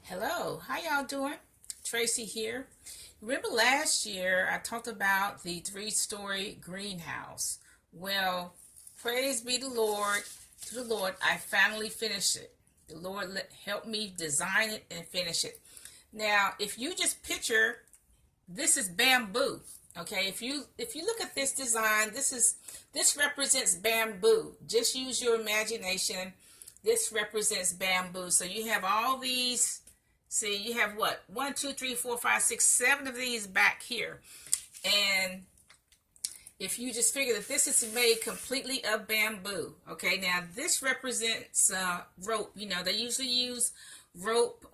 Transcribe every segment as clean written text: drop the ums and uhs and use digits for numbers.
Hello, how y'all doing? Tracy here. Remember last year I talked about the three-story greenhouse. Well, praise be the Lord, to the Lord, I finally finished it. The Lord helped me design it and finish it. Now, if you just picture, this is bamboo. Okay, if you look at this design, this represents bamboo. Just use your imagination. This represents bamboo. So you have all these. See, you have what? 1, 2, 3, 4, 5, 6, 7 of these back here. And if you just figure that this is made completely of bamboo. Okay, now this represents rope. You know, they usually use rope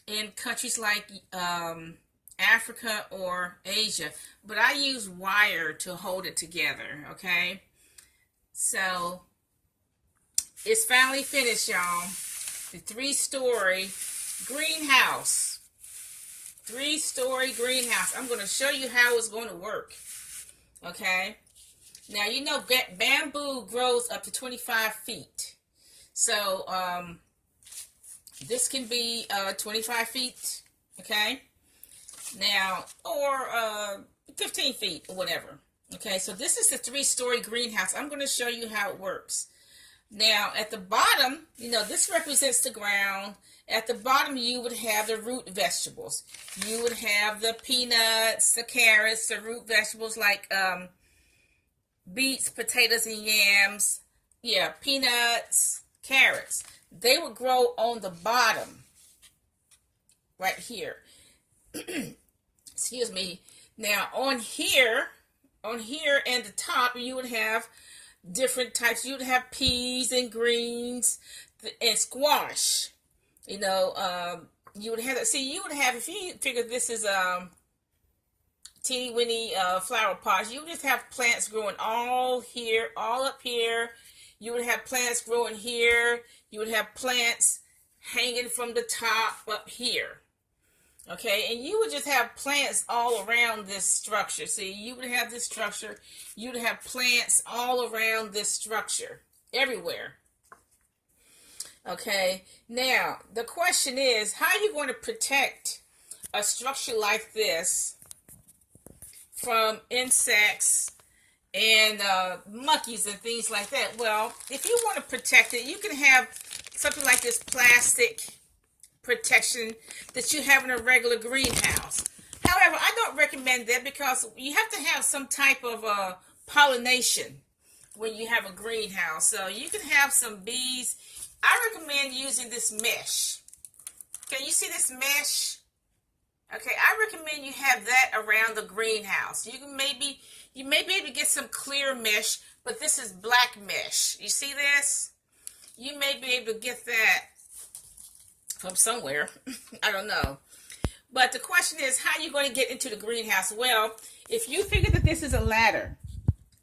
in countries like Africa or Asia. But I use wire to hold it together. Okay, so it's finally finished, y'all. The three-story greenhouse. Three-story greenhouse. I'm going to show you how it's going to work. Okay. Now, you know bamboo grows up to 25 feet. So, this can be 25 feet. Okay. Now, or 15 feet or whatever. Okay. So, this is the three-story greenhouse. I'm going to show you how it works. Now, at the bottom, you know, this represents the ground. At the bottom, you would have the root vegetables. You would have the peanuts, the carrots, the root vegetables like beets, potatoes, and yams. Yeah, peanuts, carrots. They would grow on the bottom, right here. Excuse me. Now, on here and the top, you would have different types. You would have peas and greens and squash. You know, you would have that. See, you would have, if you figure this is teeny weeny flower pots, you would just have plants growing all here, all up here. You would have plants growing here. You would have plants hanging from the top up here. Okay, and you would just have plants all around this structure. See, you would have this structure. You would have plants all around this structure, everywhere. Okay, now the question is, how are you going to protect a structure like this from insects and monkeys and things like that? Well, if you want to protect it, you can have something like this plastic protection that you have in a regular greenhouse. However, I don't recommend that because you have to have some type of pollination when you have a greenhouse. So you can have some bees. I recommend using this mesh. Can you see this mesh? Okay, I recommend you have that around the greenhouse. You may be able to get some clear mesh, but this is black mesh. You see this? You may be able to get that from somewhere. I don't know. But the question is, how are you going to get into the greenhouse? Well, if you figure that this is a ladder,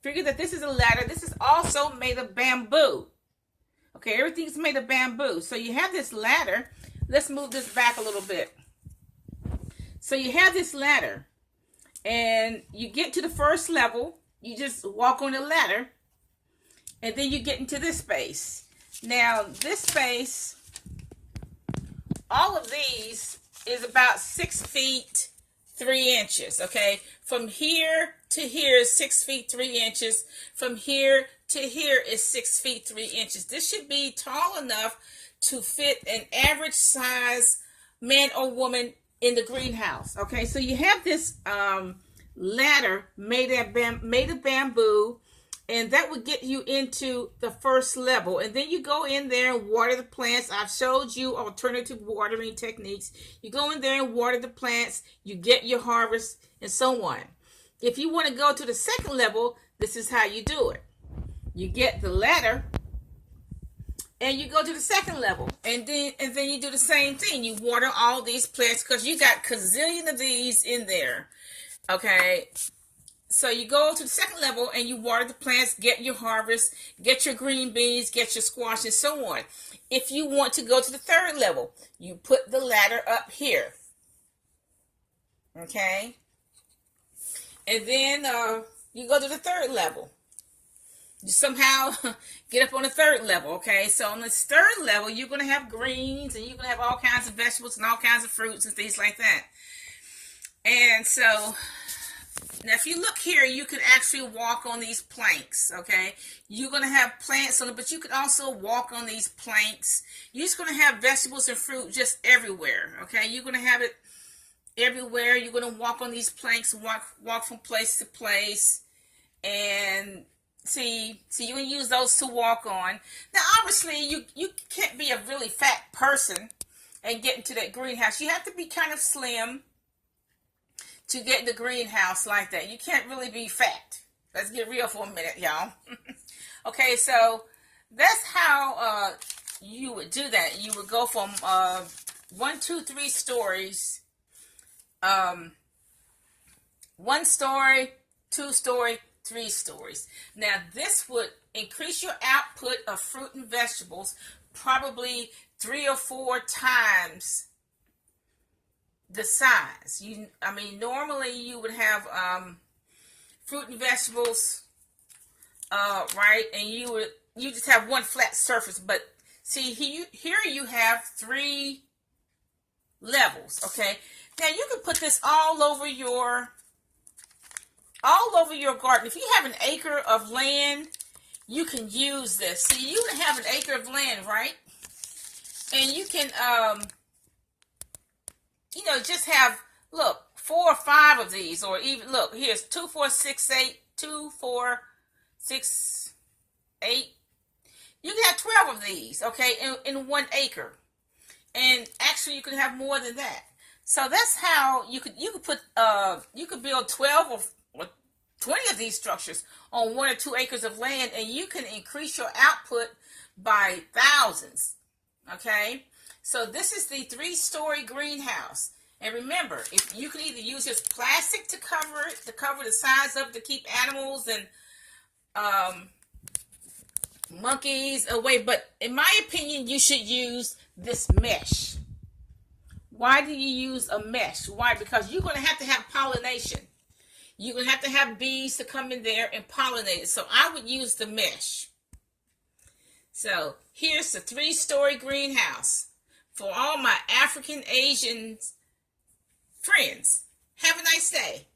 this is also made of bamboo. Okay, everything's made of bamboo. So you have this ladder. Let's move this back a little bit. So you have this ladder, and you get to the first level. You just walk on the ladder, and then you get into this space. Now, this space, all of these is about 6 feet 3 inches. Okay, from here to here is 6 feet 3 inches. From here to here is 6 feet 3 inches. This should be tall enough to fit an average size man or woman in the greenhouse. Okay, so you have this ladder made of bamboo, and that would get you into the first level. And then you go in there and water the plants. I've showed you alternative watering techniques. You go in there and water the plants. You get your harvest and so on. If you want to go to the second level, this is how you do it. You get the ladder and you go to the second level. And then you do the same thing. You water all these plants because you got gazillion of these in there. Okay. So you go to the second level and you water the plants, get your harvest, get your green beans, get your squash, and so on. If you want to go to the third level, you put the ladder up here. Okay? And then you go to the third level. somehow get up on the third level. Okay, so on this third level, you're going to have greens, and you're going to have all kinds of vegetables and all kinds of fruits and things like that. And so now if you look here, you can actually walk on these planks. Okay, you're going to have plants on it, but you can also walk on these planks. You're just going to have vegetables and fruit just everywhere. Okay, you're going to have it everywhere. You're going to walk on these planks, walk from place to place, and see, you can use those to walk on. Now, obviously, you can't be a really fat person and get into that greenhouse. You have to be kind of slim to get in the greenhouse like that. You can't really be fat. Let's get real for a minute, y'all. Okay, so that's how you would do that. You would go from 1, 2, 3 stories, 1 story, 2 story, 3 stories. Now, this would increase your output of fruit and vegetables probably 3 or 4 times the size. Normally you would have fruit and vegetables, right? And you just have one flat surface. But see, here you have 3 levels. Okay. Now you can put this all over your garden. If you have an acre of land, you can use this. See, you can have an acre of land, right? And you can just have, look, 4 or 5 of these, or even, look, here's 2, 4, 6, 8, 2, 4, 6, 8. You can have 12 of these, okay, in 1 acre. And actually, you can have more than that. So that's how you could build 12 or 20 of these structures on 1 or 2 acres of land, and you can increase your output by thousands. Okay, so this is the 3-story greenhouse. And remember, if you can either use just plastic to cover it, to cover the sides of it, to keep animals and monkeys away. But in my opinion, you should use this mesh. Why do you use a mesh? Why? Because you're going to have pollination. You're going to have bees to come in there and pollinate it. So I would use the mesh. So here's the 3-story greenhouse for all my African Asian friends. Have a nice day.